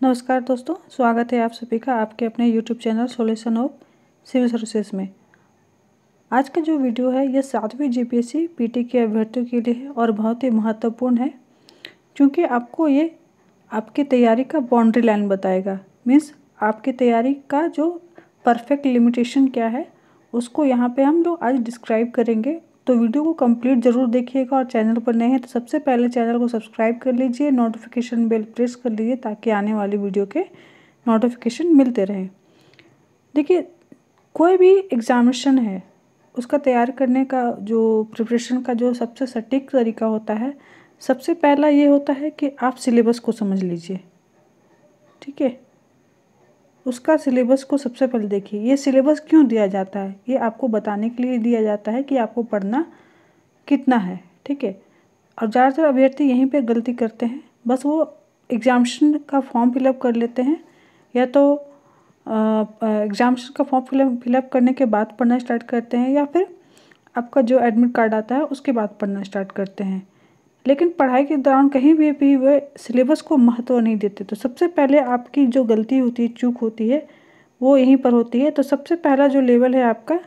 नमस्कार दोस्तों, स्वागत है आप सभी का आपके अपने YouTube channel solution of civil services में। आज का जो वीडियो है ये 7वीं जीपीएससी पीटी के अभ्यर्थियों के लिए है और बहुत ही महत्वपूर्ण है, क्योंकि आपको ये आपकी तैयारी का बाउंड्री लाइन बताएगा। मीन्स आपकी तैयारी का जो परफेक्ट लिमिटेशन क्या है उसको यहाँ पे हम लोग आज डिस्क्राइब करेंगे। तो वीडियो को कंप्लीट ज़रूर देखिएगा और चैनल पर नए हैं तो सबसे पहले चैनल को सब्सक्राइब कर लीजिए, नोटिफिकेशन बेल प्रेस कर लीजिए ताकि आने वाली वीडियो के नोटिफिकेशन मिलते रहें। देखिए, कोई भी एग्जामिनेशन है उसका तैयार करने का जो प्रिपरेशन का जो सबसे सटीक तरीका होता है, सबसे पहला ये होता है कि आप सिलेबस को समझ लीजिए। ठीक है, उसका सिलेबस को सबसे पहले देखिए। ये सिलेबस क्यों दिया जाता है? ये आपको बताने के लिए दिया जाता है कि आपको पढ़ना कितना है। ठीक है, और ज़्यादातर अभ्यर्थी यहीं पे गलती करते हैं। बस वो एग्जामिनेशन का फॉर्म फिलअप कर लेते हैं, या तो एग्जामिनेशन का फॉर्म फिलअप करने के बाद पढ़ना स्टार्ट करते हैं, या फिर आपका जो एडमिट कार्ड आता है उसके बाद पढ़ना स्टार्ट करते हैं। लेकिन पढ़ाई के दौरान कहीं भी वे सिलेबस को महत्व नहीं देते। तो सबसे पहले आपकी जो गलती होती है, चूक होती है, वो यहीं पर होती है। तो सबसे पहला जो लेवल है आपका,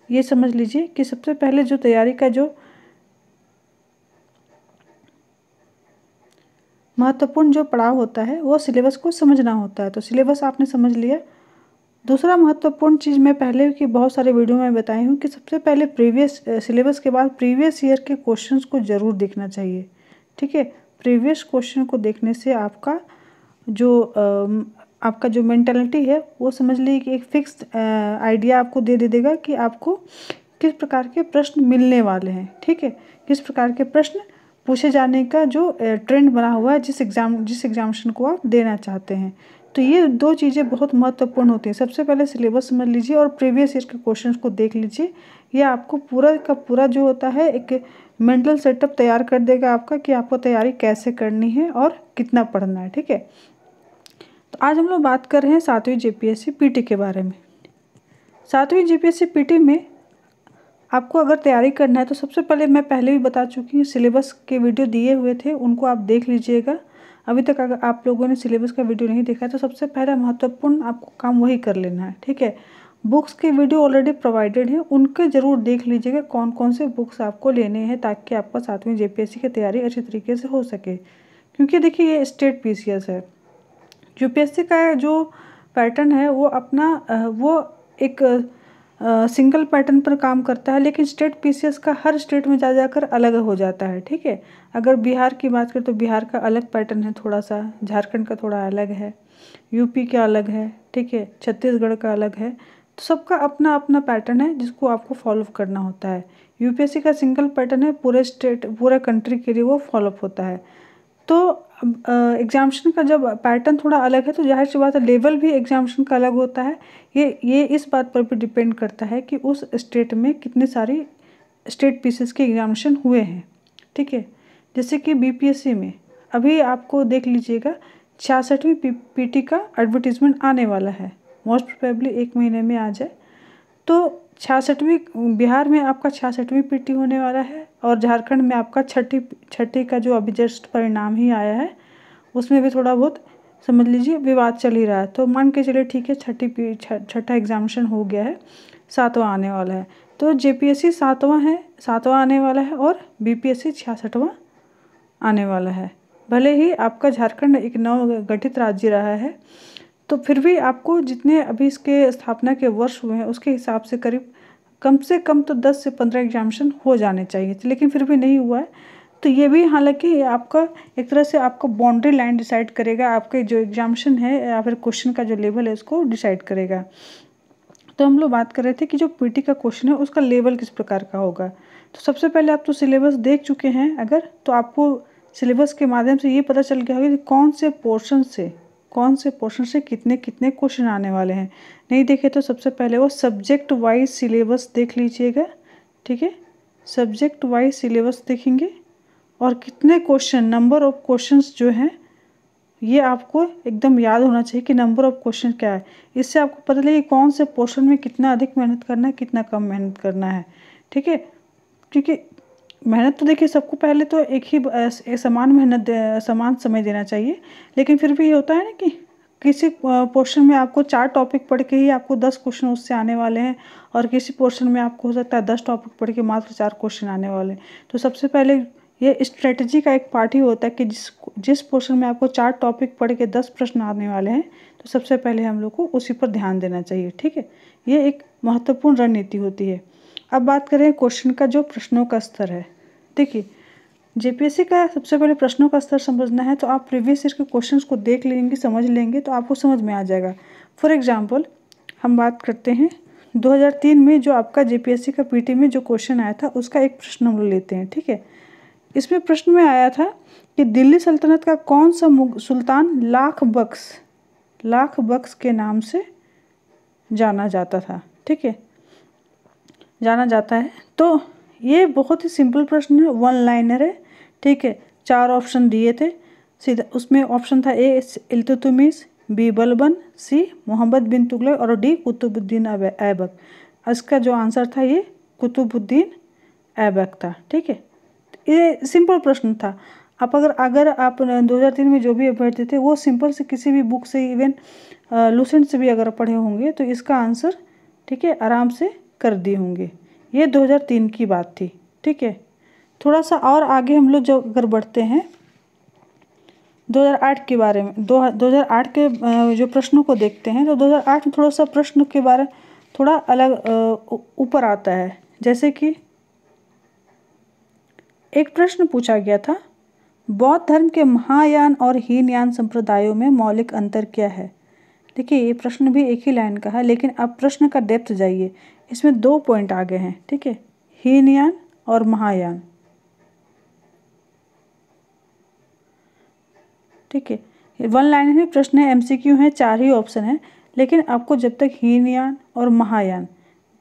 ये समझ लीजिए कि सबसे पहले जो तैयारी का जो महत्वपूर्ण जो पड़ाव होता है वो सिलेबस को समझना होता है। तो सिलेबस आपने समझ लिया। दूसरा महत्वपूर्ण चीज़ मैं पहले की बहुत सारे वीडियो में बताई हूँ कि सबसे पहले प्रीवियस सिलेबस के बाद प्रीवियस ईयर के क्वेश्चंस को ज़रूर देखना चाहिए। ठीक है, प्रीवियस क्वेश्चन को देखने से आपका जो मेंटालिटी है वो समझ लीजिए कि एक फिक्स्ड आइडिया आपको दे देगा कि आपको किस प्रकार के प्रश्न मिलने वाले हैं। ठीक है, किस प्रकार के प्रश्न पूछे जाने का जो ट्रेंड बना हुआ है जिस एग्जामिनेशन को आप देना चाहते हैं। तो ये दो चीज़ें बहुत महत्वपूर्ण होती हैं। सबसे पहले सिलेबस समझ लीजिए और प्रीवियस ईयर के क्वेश्चंस को देख लीजिए। ये आपको पूरा का पूरा जो होता है एक मेंटल सेटअप तैयार कर देगा आपका कि आपको तैयारी कैसे करनी है और कितना पढ़ना है। ठीक है, तो आज हम लोग बात कर रहे हैं 7वीं जीपीएससी पीटी के बारे में। 7वीं जीपीएससी पीटी में आपको अगर तैयारी करना है तो सबसे पहले मैं पहले भी बता चुकी हूँ, सिलेबस के वीडियो दिए हुए थे, उनको आप देख लीजिएगा। अभी तक अगर आप लोगों ने सिलेबस का वीडियो नहीं देखा है तो सबसे पहला महत्वपूर्ण आपको काम वही कर लेना है। ठीक है, बुक्स के वीडियो ऑलरेडी प्रोवाइडेड है, उनके ज़रूर देख लीजिएगा कौन कौन से बुक्स आपको लेने हैं ताकि आपका 7वीं जीपीएससी की तैयारी अच्छी तरीके से हो सके। क्योंकि देखिए, ये स्टेट पीसीएस है। यूपीएससी का जो पैटर्न है वो वो एक सिंगल पैटर्न पर काम करता है, लेकिन स्टेट पीसीएस का हर स्टेट में जाकर अलग हो जाता है। ठीक है, अगर बिहार की बात करें तो बिहार का अलग पैटर्न है, थोड़ा सा झारखंड का थोड़ा अलग है, यूपी का अलग है। ठीक है, छत्तीसगढ़ का अलग है। तो सबका अपना अपना पैटर्न है जिसको आपको फॉलो करना होता है। यूपीएससी का सिंगल पैटर्न है, पूरे कंट्री के लिए वो फॉलो होता है। तो एग्जामिनेशन का जब पैटर्न थोड़ा अलग है तो जाहिर सी बात है लेवल भी एग्जामिनेशन का अलग होता है। ये इस बात पर भी डिपेंड करता है कि उस स्टेट में कितने सारी स्टेट पीसेस के एग्जामिनेशन हुए हैं। ठीक है, जैसे कि बीपीएससी में अभी आपको देख लीजिएगा 66वीं पीटी का एडवर्टीजमेंट आने वाला है, मोस्ट प्रोबेबली 1 महीने में आ जाए। तो 66वीं बिहार में आपका 66वीं पीटी होने वाला है और झारखंड में आपका छठी का जो अभी जस्ट परिणाम ही आया है उसमें भी थोड़ा बहुत समझ लीजिए विवाद चल ही रहा है। तो मान के चलिए ठीक है, छठा एग्जामिनेशन हो गया है, 7वां आने वाला है। तो जेपीएससी 7वां है, 7वां आने वाला है और बीपीएससी 66वां आने वाला है। भले ही आपका झारखंड एक नव गठित राज्य रहा है, तो फिर भी आपको जितने अभी इसके स्थापना के वर्ष हुए हैं उसके हिसाब से करीब कम से कम तो 10 से 15 एग्जामिनेशन हो जाने चाहिए थे, लेकिन फिर भी नहीं हुआ है। तो ये भी हालांकि आपका एक तरह से आपका बाउंड्री लाइन डिसाइड करेगा, आपके जो एग्जामिनेशन है या फिर क्वेश्चन का जो लेवल है उसको डिसाइड करेगा। तो हम लोग बात कर रहे थे कि जो पीटी का क्वेश्चन है उसका लेवल किस प्रकार का होगा। तो सबसे पहले आप तो सिलेबस देख चुके हैं अगर, तो आपको सिलेबस के माध्यम से ये पता चल गया होगा कि कौन से पोर्शन से कितने कितने क्वेश्चन आने वाले हैं। नहीं देखे तो सबसे पहले वो सब्जेक्ट वाइज सिलेबस देख लीजिएगा। ठीक है, सब्जेक्ट वाइज सिलेबस देखेंगे और कितने क्वेश्चन, नंबर ऑफ क्वेश्चंस जो हैं ये आपको एकदम याद होना चाहिए कि नंबर ऑफ क्वेश्चन क्या है। इससे आपको पता लगे कौन से पोर्शन में कितना अधिक मेहनत करना है, कितना कम मेहनत करना है। ठीक है, क्योंकि मेहनत तो देखिए सबको पहले तो एक ही समान समान समय देना चाहिए, लेकिन फिर भी ये होता है ना कि किसी पोर्शन में आपको 4 टॉपिक पढ़ के ही आपको 10 क्वेश्चन उससे आने वाले हैं, और किसी पोर्शन में आपको हो सकता है 10 टॉपिक पढ़ के मात्र 4 क्वेश्चन आने वाले हैं। तो सबसे पहले ये स्ट्रेटजी का एक पार्ट ही होता है कि जिस पोर्शन में आपको 4 टॉपिक पढ़ के 10 प्रश्न आने वाले हैं, तो सबसे पहले हम लोग को उसी पर ध्यान देना चाहिए, ठीक है। ये एक महत्वपूर्ण रणनीति होती है। अब बात करें क्वेश्चन का जो प्रश्नों का स्तर है। देखिए, जेपीएससी का सबसे पहले प्रश्नों का स्तर समझना है तो आप प्रीवियस ईयर के क्वेश्चंस को देख लेंगे, समझ लेंगे, तो आपको समझ में आ जाएगा। फॉर एग्जांपल हम बात करते हैं 2003 में जो आपका जेपीएससी का पीटी में जो क्वेश्चन आया था, उसका एक प्रश्न हम लोग लेते हैं, ठीक है। इसमें प्रश्न में आया था कि दिल्ली सल्तनत का कौन सा सुल्तान लाख बख्श के नाम से जाना जाता था, ठीक है, जाना जाता है। तो ये बहुत ही सिंपल प्रश्न है, 1 लाइनर है, ठीक है। 4 ऑप्शन दिए थे सीधा, उसमें ऑप्शन था ए इल्तुतमिश, बी बलबन, सी मोहम्मद बिन तुगलक और डी कुतुबुद्दीन ऐबक। इसका जो आंसर था ये कुतुबुद्दीन ऐबक था, ठीक है। ये सिंपल प्रश्न था। अगर आप 2003 में जो भी अभ्यर्थी थे वो सिंपल से किसी भी बुक से, इवन लूसेंट से भी अगर पढ़े होंगे तो इसका आंसर, ठीक है, आराम से कर दिए होंगे। ये 2003 की बात थी, ठीक है। थोड़ा सा और आगे हम लोग जो अगर बढ़ते हैं 2008 के बारे में, 2008 के जो प्रश्नों को देखते हैं, तो 2008 में थोड़ा सा प्रश्न के बारे थोड़ा अलग ऊपर आता है। जैसे कि एक प्रश्न पूछा गया था, बौद्ध धर्म के महायान और हीनयान संप्रदायों में मौलिक अंतर क्या है। देखिए, ये प्रश्न भी एक ही लाइन का है, लेकिन आप प्रश्न का डेप्थ जाइए, इसमें 2 पॉइंट आगे हैं, ठीक है, हीनयान और महायान, ठीक है। 1 लाइन है, प्रश्न है, एमसीक्यू है, 4 ही ऑप्शन है, लेकिन आपको जब तक हीनयान और महायान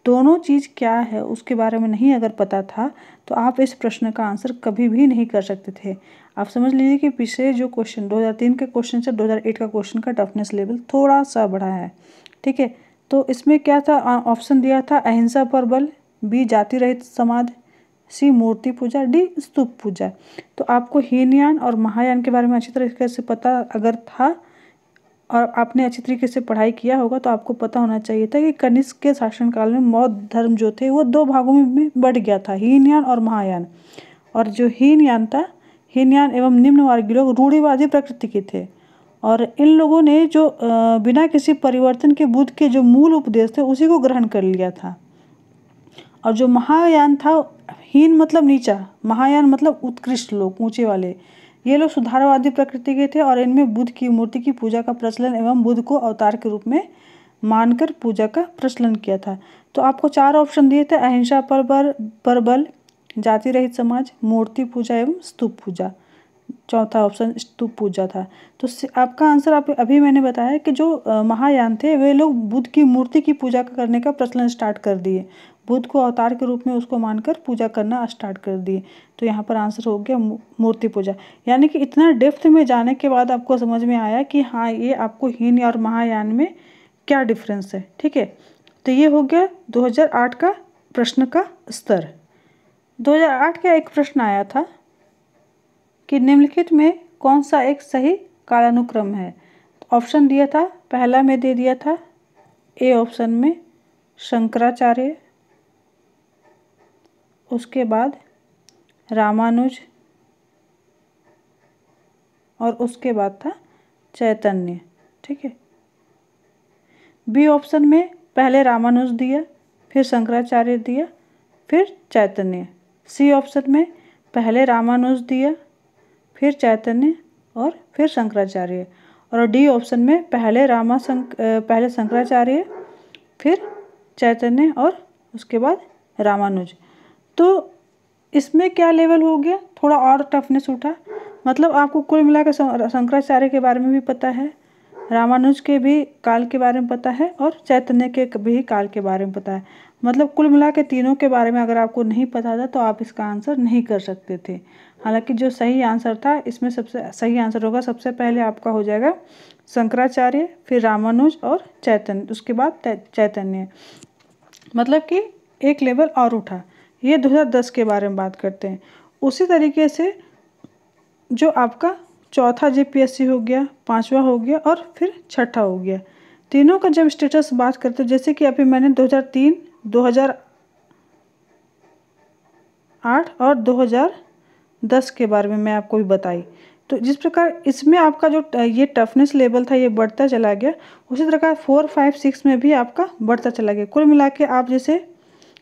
दोनों चीज़ क्या है उसके बारे में नहीं अगर पता था, तो आप इस प्रश्न का आंसर कभी भी नहीं कर सकते थे। आप समझ लीजिए कि पिछले जो क्वेश्चन 2003 के क्वेश्चन से 2008 का क्वेश्चन का टफनेस लेवल थोड़ा सा बढ़ा है, ठीक है। तो इसमें क्या था, ऑप्शन दिया था अहिंसा पर बल, बी जाति रहित समाज, सी मूर्ति पूजा, डी स्तूप पूजा। तो आपको हीनयान और महायान के बारे में अच्छी तरीके से पता अगर था और आपने अच्छी तरीके से पढ़ाई किया होगा, तो आपको पता होना चाहिए था कि कनिष्क के शासनकाल में बौद्ध धर्म जो थे वो 2 भागों में बढ़ गया था, हीनयान और महायान। और जो हीनयान था, हीनयान एवं निम्न वर्गीय लोग रूढ़िवादी प्रकृति के थे, और इन लोगों ने जो बिना किसी परिवर्तन के बुद्ध के जो मूल उपदेश थे उसी को ग्रहण कर लिया था। और जो महायान था, हीन मतलब नीचा, महायान मतलब उत्कृष्ट लोग, ऊंचे वाले, ये लोग सुधारवादी प्रकृति के थे और इनमें बुद्ध की मूर्ति की पूजा का प्रचलन एवं बुद्ध को अवतार के रूप में मानकर पूजा का प्रचलन किया था। तो आपको 4 ऑप्शन दिए थे, अहिंसा पर बल, जाति रहित समाज, मूर्ति पूजा एवं स्तूप पूजा। चौथा ऑप्शन स्तूप पूजा था। तो आपका आंसर अभी मैंने बताया कि जो महायान थे वे लोग बुद्ध की मूर्ति की पूजा करने का प्रचलन स्टार्ट कर दिए, बुद्ध को अवतार के रूप में उसको मानकर पूजा करना स्टार्ट कर दिए। तो यहाँ पर आंसर हो गया मूर्ति पूजा। यानी कि इतना डेप्थ में जाने के बाद आपको समझ में आया कि हाँ, ये आपको हीन और महायान में क्या डिफरेंस है, ठीक है। तो ये हो गया 2008 का प्रश्न का स्तर। 2008 का एक प्रश्न आया था कि निम्नलिखित में कौन सा एक सही कालानुक्रम है। ऑप्शन दिया था, पहला में दे दिया था ए ऑप्शन में शंकराचार्य, उसके बाद रामानुज, और उसके बाद था चैतन्य, ठीक है। बी ऑप्शन में पहले रामानुज दिया, फिर शंकराचार्य दिया, फिर चैतन्य। सी ऑप्शन में पहले रामानुज दिया, फिर चैतन्य और फिर शंकराचार्य। और डी ऑप्शन में पहले शंकराचार्य, फिर चैतन्य और उसके बाद रामानुज। तो इसमें क्या लेवल हो गया, थोड़ा और टफनेस उठा। मतलब आपको कुल मिलाकर शंकराचार्य के बारे में भी पता है, रामानुज के भी काल के बारे में पता है और चैतन्य के भी काल के बारे में पता है। मतलब कुल मिला के तीनों के बारे में अगर आपको नहीं पता था तो आप इसका आंसर नहीं कर सकते थे। हालांकि जो सही आंसर था, इसमें सबसे सही आंसर होगा, सबसे पहले आपका हो जाएगा शंकराचार्य, फिर रामानुज और चैतन्य, उसके बाद चैतन्य। मतलब कि एक लेवल और उठा। ये 2010 के बारे में बात करते हैं। उसी तरीके से जो आपका चौथा जेपीएससी हो गया, पांचवा हो गया और फिर छठा हो गया, तीनों का जब स्टेटस बात करते हैं, जैसे कि अभी मैंने 2003, 2008 और 2010 के बारे में मैं आपको भी बताई। तो जिस प्रकार इसमें आपका जो ये टफनेस लेवल था ये बढ़ता चला गया, उसी प्रकार 4, 5, 6 में भी आपका बढ़ता चला गया। कुल मिला के आप जैसे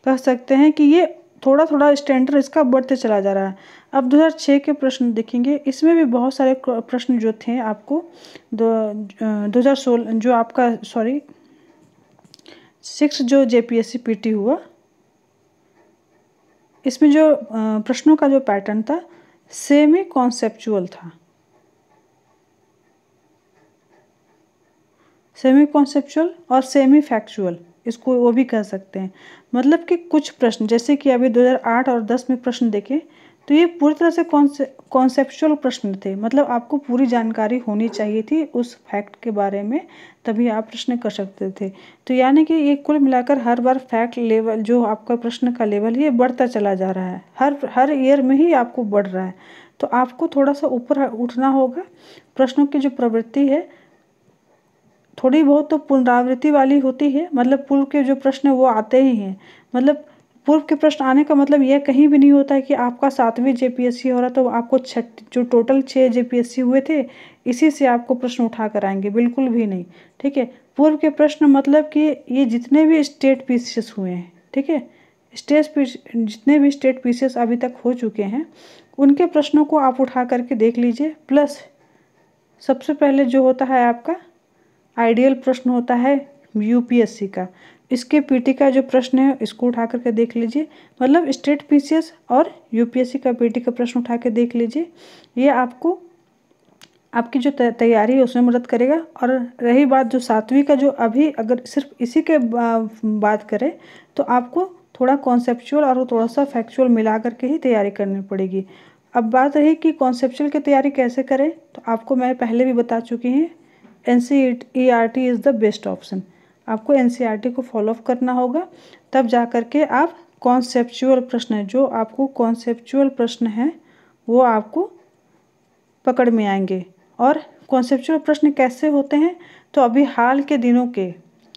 कह सकते हैं कि ये थोड़ा थोड़ा स्टैंडर्ड इसका बढ़ते चला जा रहा है। अब 2006 के प्रश्न देखेंगे, इसमें भी बहुत सारे प्रश्न जो थे आपको 2016 जो आपका 6 जो जेपीएससी पीटी हुआ, इसमें जो प्रश्नों का जो पैटर्न था सेमी कॉन्सेप्चुअल था। सेमी कॉन्सेप्चुअल और सेमी फैक्चुअल, इसको वो भी कह सकते हैं। मतलब कि कुछ प्रश्न जैसे कि अभी 2008 और 10 में प्रश्न देखें तो ये पूरी तरह से कॉन्सेप्चुअल प्रश्न थे। मतलब आपको पूरी जानकारी होनी चाहिए थी उस फैक्ट के बारे में, तभी आप प्रश्न कर सकते थे। तो यानी कि ये कुल मिलाकर हर बार फैक्ट लेवल जो आपका प्रश्न का लेवल ये बढ़ता चला जा रहा है, हर ईयर में ही आपको बढ़ रहा है। तो आपको थोड़ा सा ऊपर उठना होगा। प्रश्नों की जो प्रवृत्ति है थोड़ी बहुत तो पुनरावृत्ति वाली होती है, मतलब पूर्व के जो प्रश्न वो आते ही हैं। मतलब पूर्व के प्रश्न आने का मतलब यह कहीं भी नहीं होता है कि आपका 7वीं जेपीएससी हो रहा तो आपको जो टोटल 6 जेपीएससी हुए थे इसी से आपको प्रश्न उठा कर आएंगे, बिल्कुल भी नहीं। ठीक है, पूर्व के प्रश्न मतलब कि ये जितने भी स्टेट पीसीएस हुए हैं, ठीक है, जितने भी स्टेट पीसीएस अभी तक हो चुके हैं उनके प्रश्नों को आप उठा करके देख लीजिए। प्लस सबसे पहले जो होता है आपका आइडियल प्रश्न होता है यूपीएससी का, इसके पीटी का जो प्रश्न है इसको उठा करके देख लीजिए। मतलब स्टेट पीसीएस और यूपीएससी का पीटी का प्रश्न उठा के देख लीजिए, ये आपको आपकी जो तैयारी है उसमें मदद करेगा। और रही बात जो 7वीं का, जो अभी अगर सिर्फ इसी के बात करें तो आपको थोड़ा कॉन्सेप्चुअल और थोड़ा सा फैक्चुअल मिला करके ही तैयारी करनी पड़ेगी। अब बात रही कि कॉन्सेप्चुअल की तैयारी कैसे करें, तो आपको मैं पहले भी बता चुकी हूँ, NCERT is the best option. आपको NCERT को फॉलो अप करना होगा, तब जा कर के आप कॉन्सेप्चुअल प्रश्न है, जो आपको कॉन्सेप्चुअल प्रश्न है वो आपको पकड़ में आएंगे। और कॉन्सेप्चुअल प्रश्न कैसे होते हैं, तो अभी हाल के दिनों के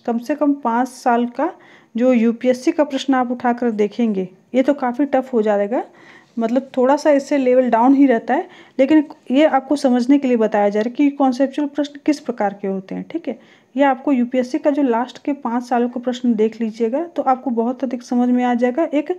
कम से कम 5 साल का जो यूपीएससी का प्रश्न आप उठाकर देखेंगे, ये तो काफ़ी टफ हो जाएगा। मतलब थोड़ा सा इससे लेवल डाउन ही रहता है, लेकिन ये आपको समझने के लिए बताया जा रहा है कि कॉन्सेप्चुअल प्रश्न किस प्रकार के होते हैं। ठीक है, ये आपको यूपीएससी का जो लास्ट के 5 सालों का प्रश्न देख लीजिएगा तो आपको बहुत अधिक समझ में आ जाएगा। एक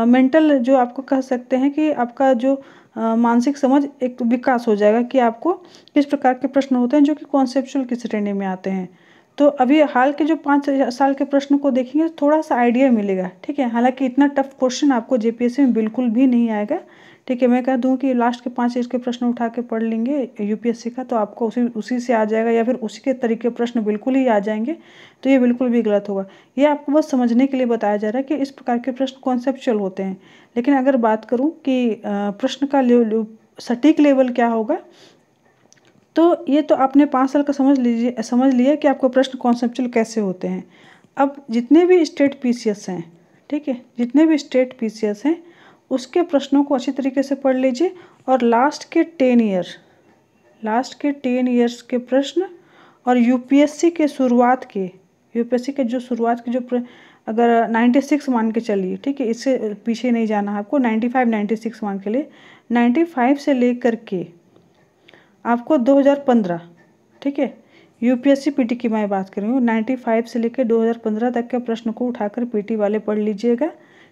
मेंटल जो आपको कह सकते हैं कि आपका जो मानसिक समझ एक विकास हो जाएगा कि आपको किस प्रकार के प्रश्न होते हैं जो कि कॉन्सेप्चुअल की श्रेणी में आते हैं। तो अभी हाल के जो 5 साल के प्रश्न को देखेंगे थोड़ा सा आइडिया मिलेगा। ठीक है, हालांकि इतना टफ क्वेश्चन आपको जेपीएससी में बिल्कुल भी नहीं आएगा। ठीक है, मैं कह दूं कि लास्ट के 5 इसके प्रश्न उठा के पढ़ लेंगे यूपीएससी का तो आपको उसी से आ जाएगा, या फिर उसी के तरीके प्रश्न बिल्कुल ही आ जाएंगे, तो ये बिल्कुल भी गलत होगा। ये आपको बस समझने के लिए बताया जा रहा है कि इस प्रकार के प्रश्न कॉन्सेप्चुअल होते हैं। लेकिन अगर बात करूँ कि प्रश्न का सटीक लेवल क्या होगा, तो ये तो आपने 5 साल का समझ लिया कि आपको प्रश्न कॉन्सेप्चुअल कैसे होते हैं। अब जितने भी स्टेट पीसीएस हैं, ठीक है, जितने भी स्टेट पीसीएस हैं उसके प्रश्नों को अच्छी तरीके से पढ़ लीजिए। और लास्ट के 10 ईयर्स के प्रश्न और यूपीएससी के जो शुरुआत के जो अगर 96 मान के चलिए, ठीक है, इससे पीछे नहीं जाना है आपको, 95, 96 मान के लिए, 95 से लेकर के आपको 2015, ठीक है, यूपीएससी पीटी की मैं बात कर रही हूँ, 95 से लेकर 2015 तक के प्रश्न को उठाकर पीटी वाले पढ़ लीजिएगा।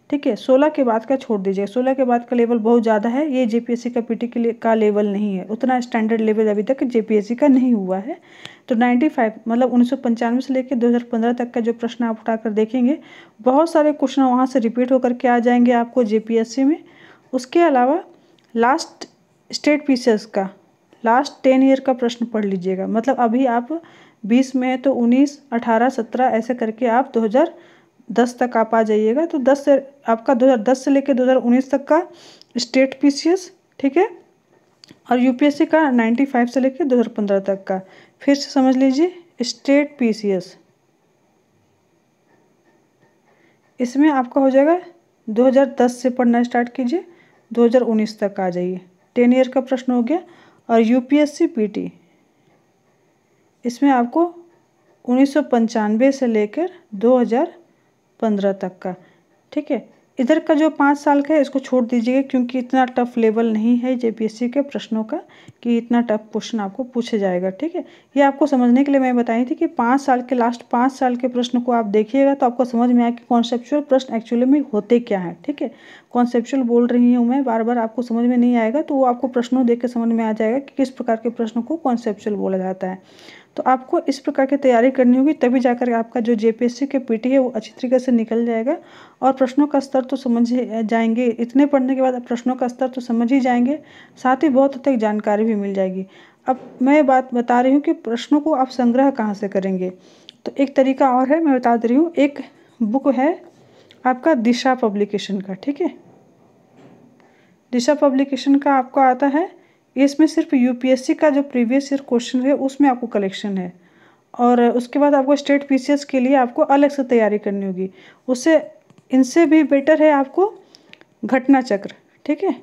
ठीक है, 16 के बाद का छोड़ दीजिएगा, 16 के बाद का लेवल बहुत ज़्यादा है, ये जेपीएससी का पीटी का लेवल नहीं है, उतना स्टैंडर्ड लेवल अभी तक जेपीएससी का नहीं हुआ है। तो 95 मतलब 1995 से लेकर 2015 तक का जो प्रश्न आप उठाकर देखेंगे, बहुत सारे क्वेश्चन वहाँ से रिपीट होकर के आ जाएंगे आपको जेपीएससी में। उसके अलावा लास्ट स्टेट पीसीएस का लास्ट 10 ईयर का प्रश्न पढ़ लीजिएगा। मतलब अभी आप 20 में है तो 19, 18, 17 ऐसे करके आप 2010 तक आप आ जाइएगा। तो 10 से आपका 2010 से लेकर 2019 तक का स्टेट पीसीएस, ठीक है, और यूपीएससी का 95 से लेकर 2015 तक का। फिर से समझ लीजिए, स्टेट पीसीएस इसमें आपका हो जाएगा 2010 से पढ़ना स्टार्ट कीजिए, 2019 तक आ जाइए। 10 ईयर का प्रश्न हो गया। और यूपीएससी पीटी, इसमें आपको 1995 से लेकर 2015 तक का, ठीक है। इधर का जो 5 साल का है इसको छोड़ दीजिएगा, क्योंकि इतना टफ लेवल नहीं है जेपीएससी के प्रश्नों का कि इतना टफ क्वेश्चन आपको पूछे जाएगा, ठीक है। ये आपको समझने के लिए मैं बताई थी कि 5 साल के लास्ट 5 साल के प्रश्न को आप देखिएगा तो आपको समझ में आए कि कॉन्सेप्चुअल प्रश्न एक्चुअली में होते क्या हैं, ठीक है। कॉन्सेप्चुअल बोल रही हूँ मैं, बार बार आपको समझ में नहीं आएगा तो वो आपको प्रश्नों देख के समझ में आ जाएगा कि किस प्रकार के प्रश्न को कॉन्सेप्चुअल बोला जाता है। तो आपको इस प्रकार की तैयारी करनी होगी, तभी जाकर आपका जो जेपीएससी के पीटी है वो अच्छी तरीके से निकल जाएगा। और प्रश्नों का स्तर तो समझ जाएंगे, इतने पढ़ने के बाद आप प्रश्नों का स्तर तो समझ ही जाएंगे, साथ ही बहुत हद तक जानकारी भी मिल जाएगी। अब मैं बात बता रही हूँ कि प्रश्नों को आप संग्रह कहाँ से करेंगे। तो एक तरीका और है, मैं बता दे रही हूँ। एक बुक है आपका दिशा पब्लिकेशन का, ठीक है। दिशा पब्लिकेशन का आपको आता है, इसमें सिर्फ यूपीएससी का जो प्रीवियस ईयर क्वेश्चन है उसमें आपको कलेक्शन है। और उसके बाद आपको स्टेट पीसीएस के लिए आपको अलग से तैयारी करनी होगी। उससे इनसे भी बेटर है आपको घटना चक्र, ठीक है।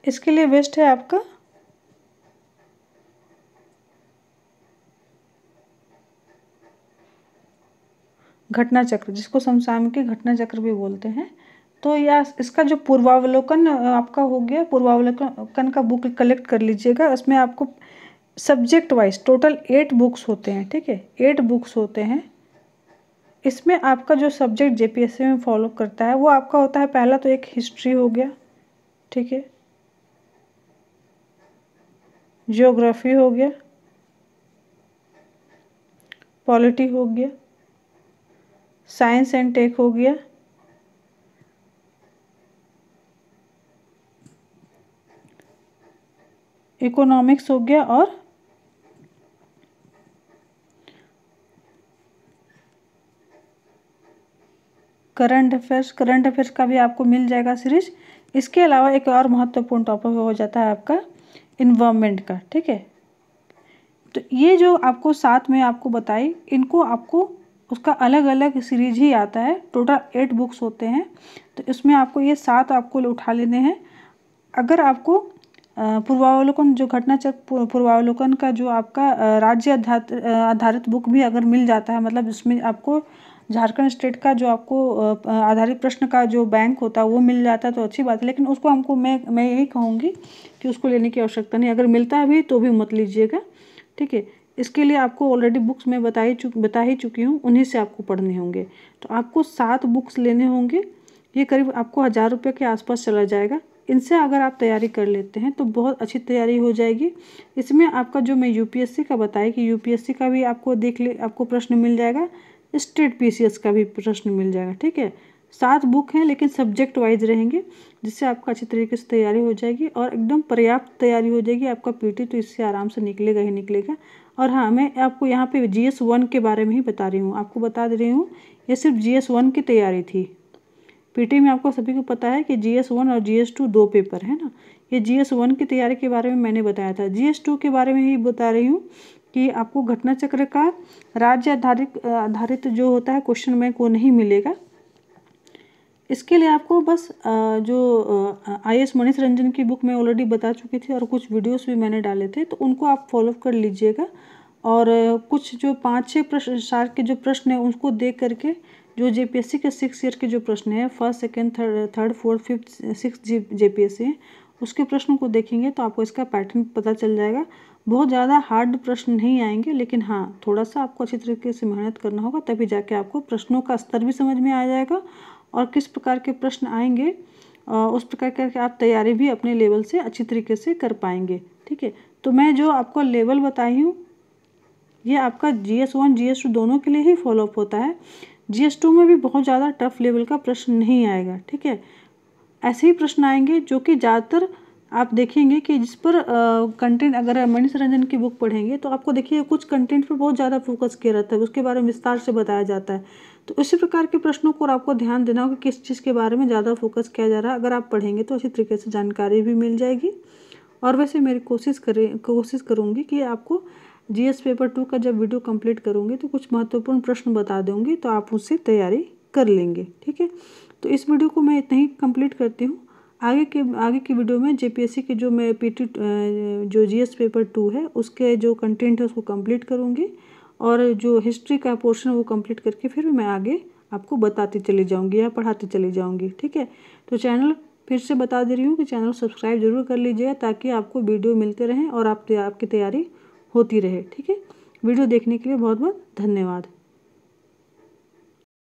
इसके लिए बेस्ट है आपका घटना चक्र, जिसको समसामयिक घटना चक्र भी बोलते हैं। तो या इसका जो पूर्वावलोकन आपका हो गया, पूर्वावलोकन का बुक कलेक्ट कर लीजिएगा। उसमें आपको सब्जेक्ट वाइज टोटल 8 बुक्स होते हैं, ठीक है। 8 बुक्स होते हैं। इसमें आपका जो सब्जेक्ट जेपीएससी में फॉलो करता है वो आपका होता है, पहला तो एक हिस्ट्री हो गया, ठीक है। जियोग्राफी हो गया, पॉलिटी हो गया, साइंस एंड टेक हो गया, इकोनॉमिक्स हो गया, और करंट अफेयर्स का भी आपको मिल जाएगा सीरीज। इसके अलावा एक और महत्वपूर्ण टॉपिक हो जाता है आपका इन्वायरमेंट का, ठीक है। तो ये जो आपको साथ में आपको बताई, इनको आपको उसका अलग अलग सीरीज ही आता है। टोटल 8 बुक्स होते हैं, तो इसमें आपको ये 7 आपको उठा लेने हैं। अगर आपको पूर्वावलोकन जो घटना चक्र पूर्वावलोकन का जो आपका राज्य आधारित बुक भी अगर मिल जाता है, मतलब इसमें आपको झारखंड स्टेट का जो आपको आधारित प्रश्न का जो बैंक होता है वो मिल जाता है तो अच्छी बात है। लेकिन उसको हमको मैं यही कहूँगी कि उसको लेने की आवश्यकता नहीं, अगर मिलता है भी तो भी मत लीजिएगा, ठीक है। इसके लिए आपको ऑलरेडी बुक्स में बता ही चुकी हूँ, उन्हीं से आपको पढ़ने होंगे। तो आपको 7 बुक्स लेने होंगे, ये करीब आपको 1000 रुपये के आसपास चला जाएगा। इनसे अगर आप तैयारी कर लेते हैं तो बहुत अच्छी तैयारी हो जाएगी। इसमें आपका जो मैं यूपीएससी का बताई कि यूपीएससी का भी आपको आपको प्रश्न मिल जाएगा, स्टेट पीसीएस का भी प्रश्न मिल जाएगा, ठीक है। 7 बुक हैं लेकिन सब्जेक्ट वाइज रहेंगे, जिससे आपका अच्छी तरीके से तैयारी हो जाएगी और एकदम पर्याप्त तैयारी हो जाएगी। आपका पीटी तो इससे आराम से निकलेगा ही निकलेगा। और हाँ, मैं आपको यहाँ पे GS 1 के बारे में ही बता रही हूँ, आपको बता दे रही हूँ ये सिर्फ GS 1 की तैयारी थी। पीटी में आपको सभी को पता है कि GS 1 और GS 2 2 पेपर है ना। ये GS 1 की तैयारी के बारे में मैंने बताया था। GS 2 के बारे में ही बता रही हूँ कि आपको घटना चक्र का राज्य आधारित जो होता है क्वेश्चन बैंक वो नहीं मिलेगा। इसके लिए आपको बस जो IAS मनीष रंजन की बुक मैं ऑलरेडी बता चुकी थी और कुछ वीडियोस भी मैंने डाले थे, तो उनको आप फॉलो कर लीजिएगा। और कुछ जो 5-6 प्रश्न सार के जो प्रश्न हैं उसको देख करके जो जेपीएससी के 6 ईयर के जो प्रश्न है, first second third fourth fifth 6 JPSC हैं, उसके प्रश्नों को देखेंगे तो आपको इसका पैटर्न पता चल जाएगा। बहुत ज़्यादा हार्ड प्रश्न नहीं आएंगे, लेकिन हाँ थोड़ा सा आपको अच्छी तरीके से मेहनत करना होगा, तभी जाके आपको प्रश्नों का स्तर भी समझ में आ जाएगा और किस प्रकार के प्रश्न आएंगे उस प्रकार करके आप तैयारी भी अपने लेवल से अच्छी तरीके से कर पाएंगे, ठीक है। तो मैं जो आपको लेवल बताई हूँ ये आपका GS 1 GS 2 दोनों के लिए ही फॉलोअप होता है। GS 2 में भी बहुत ज़्यादा टफ लेवल का प्रश्न नहीं आएगा, ठीक है। ऐसे ही प्रश्न आएंगे जो कि ज़्यादातर आप देखेंगे कि जिस पर कंटेंट, अगर मनीष रंजन की बुक पढ़ेंगे तो आपको देखिए कुछ कंटेंट पर बहुत ज़्यादा फोकस किया रहता है, उसके बारे में विस्तार से बताया जाता है। तो इसी प्रकार के प्रश्नों को आपको ध्यान देना होगा कि किस चीज़ के बारे में ज़्यादा फोकस किया जा रहा है। अगर आप पढ़ेंगे तो अच्छी तरीके से जानकारी भी मिल जाएगी। और वैसे मेरी कोशिश करूँगी कि आपको जीएस पेपर 2 का जब वीडियो कंप्लीट करूँगी तो कुछ महत्वपूर्ण प्रश्न बता दूँगी, तो आप उससे तैयारी कर लेंगे। ठीक है, तो इस वीडियो को मैं इतना ही कंप्लीट करती हूँ। आगे की वीडियो में जेपीएससी के जो मैं जो जीएस पेपर 2 है उसके जो कंटेंट है उसको कंप्लीट करूँगी, और जो हिस्ट्री का पोर्शन है वो कंप्लीट करके फिर मैं आगे आपको बताती चली जाऊँगी या पढ़ाती चली जाऊँगी। ठीक है, तो चैनल फिर से बता दे रही हूँ कि चैनल सब्सक्राइब जरूर कर लीजिए ताकि आपको वीडियो मिलते रहें और आपकी तैयारी होती रहे। ठीक है, वीडियो देखने के लिए बहुत बहुत धन्यवाद।